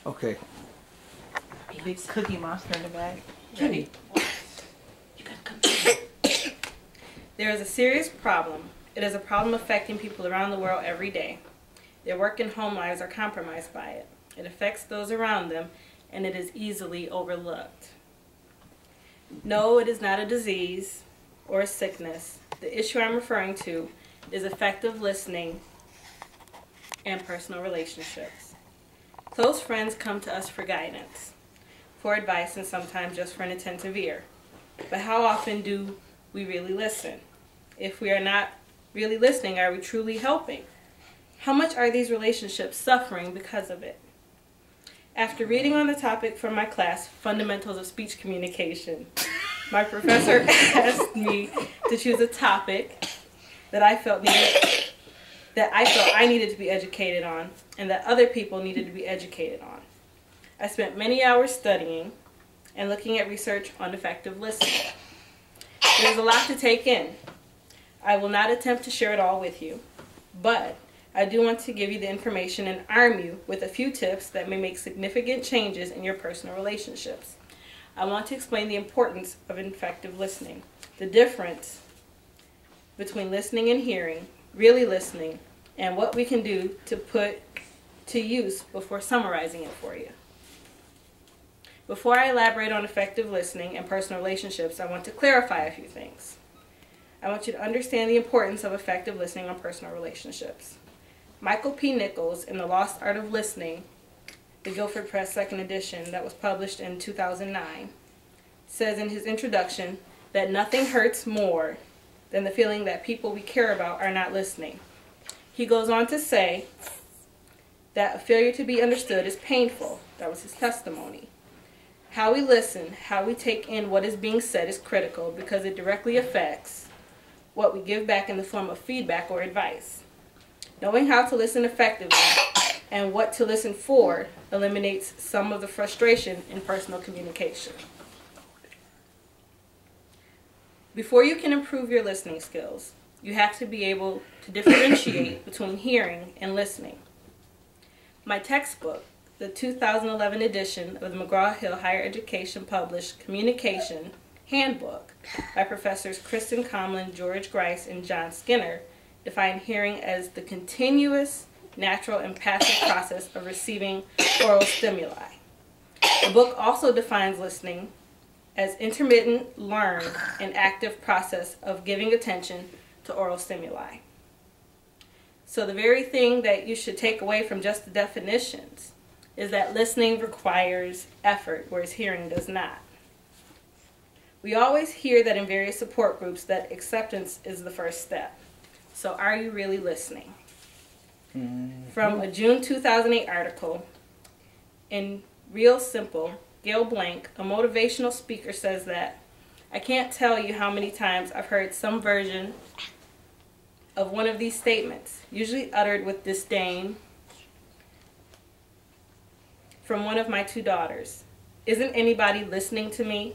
Okay. Big Cookie Monster in the bag. Ready? You gotta come. There is a serious problem. It is a problem affecting people around the world every day. Their work and home lives are compromised by it. It affects those around them, and it is easily overlooked. No, it is not a disease or a sickness. The issue I'm referring to is effective listening and personal relationships. Close friends come to us for guidance, for advice, and sometimes just for an attentive ear. But how often do we really listen? If we are not really listening, are we truly helping? How much are these relationships suffering because of it? After reading on the topic from my class, Fundamentals of Speech Communication, my professor asked me to choose a topic that I felt I needed to be educated on, and that other people needed to be educated on. I spent many hours studying and looking at research on effective listening. There's a lot to take in. I will not attempt to share it all with you, but I do want to give you the information and arm you with a few tips that may make significant changes in your personal relationships. I want to explain the importance of effective listening, the difference between listening and hearing, really listening, and what we can do to put to use before summarizing it for you. Before I elaborate on effective listening and personal relationships, I want to clarify a few things. I want you to understand the importance of effective listening on personal relationships. Michael P. Nichols, in The Lost Art of Listening, the Guilford Press 2nd edition that was published in 2009, says in his introduction that nothing hurts more than the feeling that people we care about are not listening. He goes on to say that a failure to be understood is painful. That was his testimony. How we listen, how we take in what is being said is critical because it directly affects what we give back in the form of feedback or advice. Knowing how to listen effectively and what to listen for eliminates some of the frustration in personal communication. Before you can improve your listening skills, you have to be able to differentiate between hearing and listening. My textbook, the 2011 edition of the McGraw-Hill Higher Education published Communication Handbook by Professors Kristen Comlin, George Grice, and John Skinner, define hearing as the continuous, natural, and passive process of receiving oral stimuli. The book also defines listening as intermittent, learned, and active process of giving attention to oral stimuli. So the very thing that you should take away from just the definitions is that listening requires effort, whereas hearing does not. We always hear that in various support groups that acceptance is the first step. So are you really listening? From a June 2008 article in Real Simple, Gail Blank, a motivational speaker, says that, "I can't tell you how many times I've heard some version of one of these statements, usually uttered with disdain, from one of my two daughters. Isn't anybody listening to me?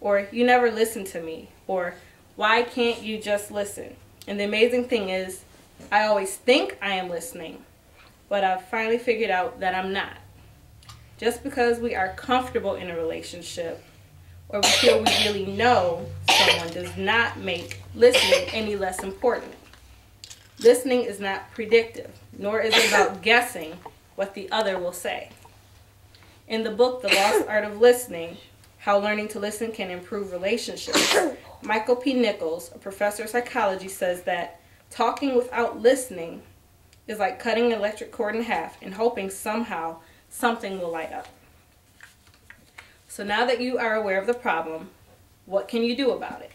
Or, you never listen to me. Or, why can't you just listen? And the amazing thing is, I always think I am listening, but I've finally figured out that I'm not. Just because we are comfortable in a relationship or we feel we really know someone does not make listening any less important. Listening is not predictive, nor is it about guessing what the other will say." In the book, The Lost Art of Listening, How Learning to Listen Can Improve Relationships, Michael P. Nichols, a professor of psychology, says that talking without listening is like cutting an electric cord in half and hoping somehow something will light up. So now that you are aware of the problem, what can you do about it?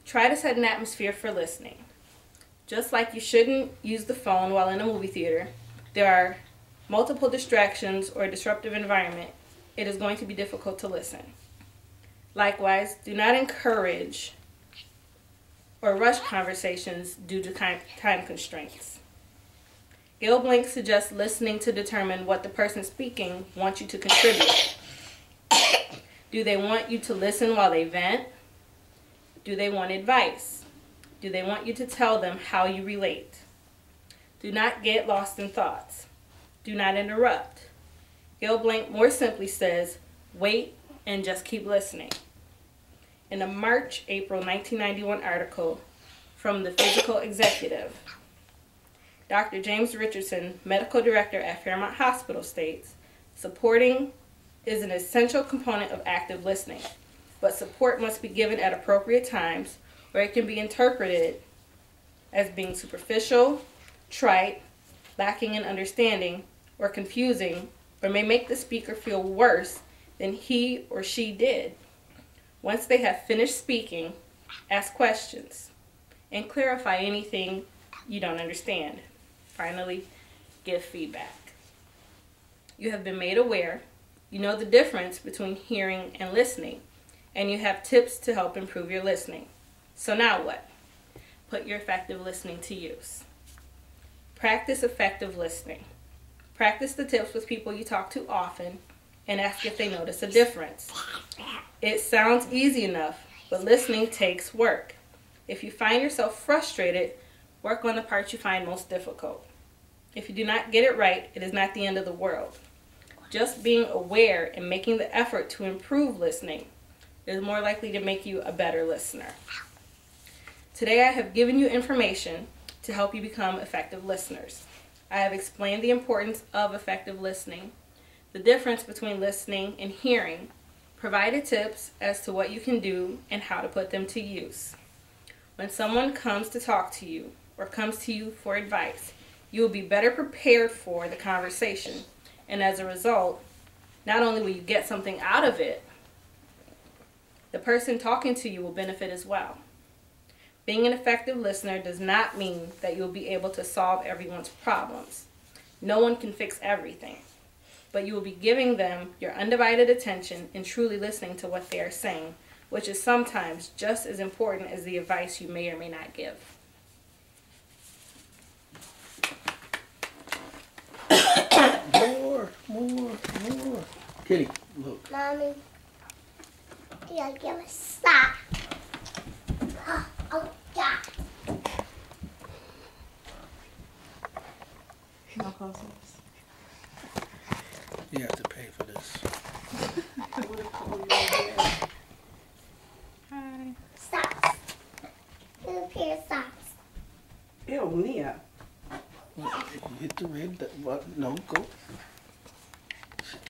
Try to set an atmosphere for listening. Just like you shouldn't use the phone while in a movie theater, there are multiple distractions or a disruptive environment, it is going to be difficult to listen. Likewise, do not encourage or rush conversations due to time constraints. Gail Blank suggests listening to determine what the person speaking wants you to contribute. Do they want you to listen while they vent? Do they want advice? Do they want you to tell them how you relate? Do not get lost in thoughts. do not interrupt. Gil Blank more simply says, wait and just keep listening. In a March-April 1991 article from the Physical Executive, Dr. James Richardson, medical director at Fairmont Hospital, states, supporting is an essential component of active listening, but support must be given at appropriate times, or it can be interpreted as being superficial, trite, lacking in understanding, or confusing, or may make the speaker feel worse than he or she did. Once they have finished speaking, ask questions and clarify anything you don't understand. Finally, give feedback. You have been made aware, you know the difference between hearing and listening, and you have tips to help improve your listening. So now what? Put your effective listening to use. Practice effective listening. Practice the tips with people you talk to often and ask if they notice a difference. It sounds easy enough, but listening takes work. If you find yourself frustrated, work on the parts you find most difficult. If you do not get it right, it is not the end of the world. Just being aware and making the effort to improve listening is more likely to make you a better listener. Today I have given you information to help you become effective listeners. I have explained the importance of effective listening, the difference between listening and hearing, provided tips as to what you can do and how to put them to use. When someone comes to talk to you or comes to you for advice, you will be better prepared for the conversation, and as a result, not only will you get something out of it, the person talking to you will benefit as well. Being an effective listener does not mean that you'll be able to solve everyone's problems. No one can fix everything, but you will be giving them your undivided attention and truly listening to what they are saying, which is sometimes just as important as the advice you may or may not give. More. Kitty, look. Mommy, yeah, give a stop. Oh, God. No close-ups. You have to pay for this. Hi. Socks. Give a pair of socks. Ew, Nia. You hit the red button. No, go.